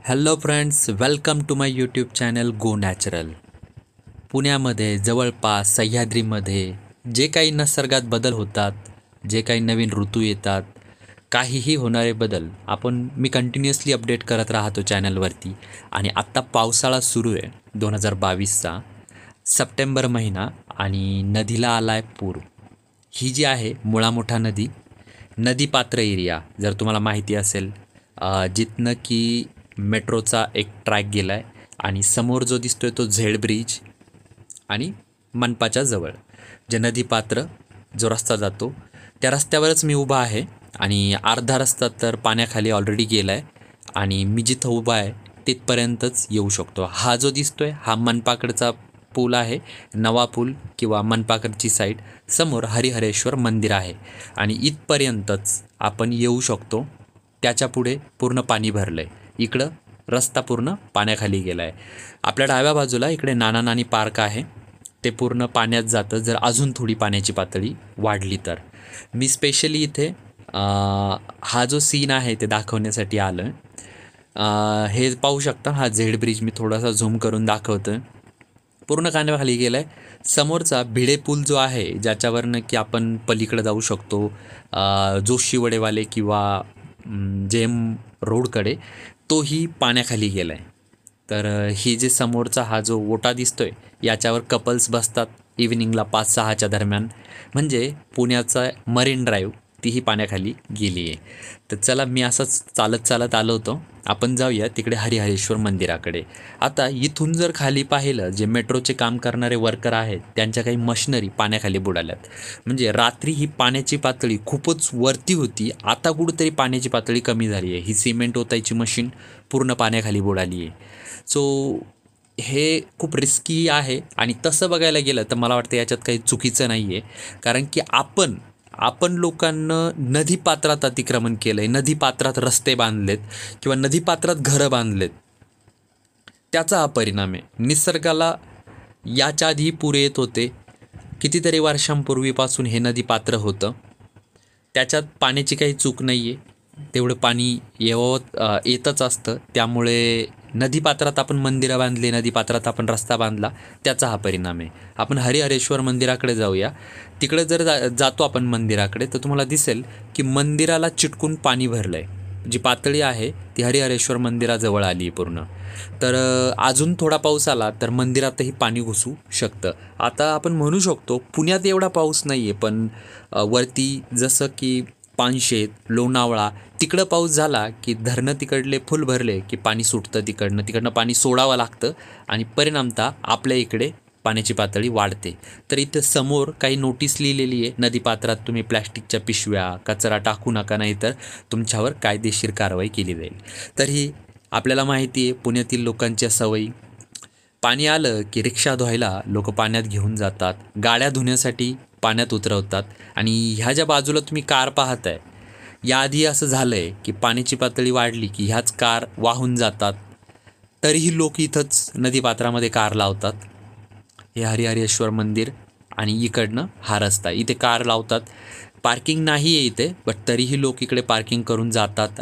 Hello friends, welcome to my YouTube channel go natural. पुण्यामध्ये जवळपास सह्याद्रीमध्ये जे काही निसर्गात बदल होतात, जे काही नवीन ऋतू येतात, काहीही होणारे बदल मी कंटिन्युअसली अपडेट करत राहतो चॅनलवरती. आणि आत्ता पावसाळा सुरू आहे 2022चा सप्टेंबर महिना आणि नदीला आला आहे पूर. ही जी आहे मुळा नदी, नदीपात्र एरिया जर तुम्हाला माहिती असेल, जिथनं की मेट्रोचा एक ट्रॅक गेला आहे आणि समोर जो दिसतोय तो झेड ब्रिज आणि मनपाच्या जवळ जे नदीपात्र जो रस्ता जातो त्या रस्त्यावरच मी उभा आहे. आणि अर्धा रस्ता तर पाण्याखाली ऑलरेडी गेला आहे आणि मी जिथं उभा आहे तिथपर्यंतच येऊ शकतो. हा जो दिसतोय हा मनपाकडचा पूल आहे, नवा पूल किंवा मनपाकडची साईड. समोर हरिहरेश्वर मंदिर आहे आणि इथपर्यंतच आपण येऊ शकतो. त्याच्या पुढे पूर्ण पाणी भरलं आहे. इकडं रस्ता पूर्ण पाण्याखाली गेला आहे. आपल्या डाव्या बाजूला इकडे नाना नानी पार्क आहे, ते पूर्ण पाण्यात जातं जर अजून थोडी पाण्याची पातळी वाढली तर. मी स्पेशली इथे हा जो सीन आहे ते दाखवण्यासाठी आलो आहे. हे पाहू शकता, हा झेड ब्रिज मी थोडासा झूम करून दाखवतो. पूर्ण पाण्याखाली गेला आहे. समोरचा भिडे पूल जो आहे ज्याच्यावरनं की आपण पलीकडे जाऊ शकतो जोशीवडेवाले किंवा जेम रोडकडे, तोही पाण्याखाली गेला आहे. तर ही जे समोरचा हा जो ओटा दिसतोय याच्यावर कपल्स बसतात इव्हिनिंगला 5-6च्या दरम्यान. म्हणजे पुण्याचा मरीन ड्राईव्ह तीही पाण्याखाली गेली आहे. तर चला, मी असंच चालत आलो होतो. आपण जाऊया तिकडे हरिहरेश्वर मंदिराकडे. आता इथून जर खाली पाहिलं, जे मेट्रोचे काम करणारे वर्कर आहेत त्यांच्या काही मशिनरी पाण्याखाली बुडाल्यात. म्हणजे रात्री ही पाण्याची पातळी खूपच वरती होती, आता कुठंतरी पाण्याची पातळी कमी झाली आहे. ही सिमेंट ओतायची मशीन पूर्ण पाण्याखाली बुडाली आहे. सो हे खूप रिस्की आहे. आणि तसं बघायला गेलं तर मला वाटतं याच्यात काही चुकीचं नाही आहे, कारण की आपण लोकांना नदीपात्रात अतिक्रमण केलं आहे, नदीपात्रात रस्ते बांधलेत किंवा नदीपात्रात घरं बांधलेत, त्याचा हा परिणाम आहे. निसर्गाला याच्या आधी पूर येत होते, कितीतरी वर्षांपूर्वीपासून हे नदीपात्र होतं, त्याच्यात पाण्याची काही चूक नाही आहे. तेवढं पाणी येतच असतं. त्यामुळे नदीपात्रात आपण मंदिरं बांधली, नदीपात्रात आपण रस्ता बांधला, त्याचा हा परिणाम आहे. आपण हरिहरेश्वर मंदिराकडे जाऊया. तिकडे जर जातो आपण मंदिराकडे तर तुम्हाला दिसेल की मंदिराला चिटकून पाणी भरलं आहे. जी पातळी आहे ती हरिहरेश्वर मंदिराजवळ आली पूर्ण. तर अजून थोडा पाऊस आला तर मंदिरातही पाणी घुसू शकतं. आता आपण म्हणू शकतो पुण्यात एवढा पाऊस नाही आहे, पण वरती जसं की पानशेत, लोणावळा तिकडं पाऊस झाला की धरणं तिकडले फुल भरले की पाणी सुटतं, तिकडनं पाणी सोडावं लागतं आणि परिणामतः आपल्या इकडे पाण्याची पातळी वाढते. तर इथं समोर काही नोटीस लिहिलेली आहे, नदीपात्रात तुम्ही प्लॅस्टिकच्या पिशव्या, कचरा टाकू नका, नाही तर तुमच्यावर कायदेशीर कारवाई केली जाईल. तर ही आपल्याला माहिती आहे पुण्यातील लोकांच्या सवयी. पाणी आलं की रिक्षा धुवायला लोक पाण्यात घेऊन जातात, गाड्या धुण्यासाठी पाण्यात उतरवतात. आणि ह्या ज्या बाजूला तुम्ही कार पाहताय, याआधी असं झालं आहे की पाण्याची पातळी वाढली की ह्याच कार वाहून जातात, तरीही लोक इथंच नदीपात्रामध्ये कार लावतात. हे हरिहरेश्वर मंदिर आणि इकडनं हा रस्ता, इथे कार लावतात. पार्किंग नाही आहे इथे, बट तरीही लोक इकडे पार्किंग करून जातात.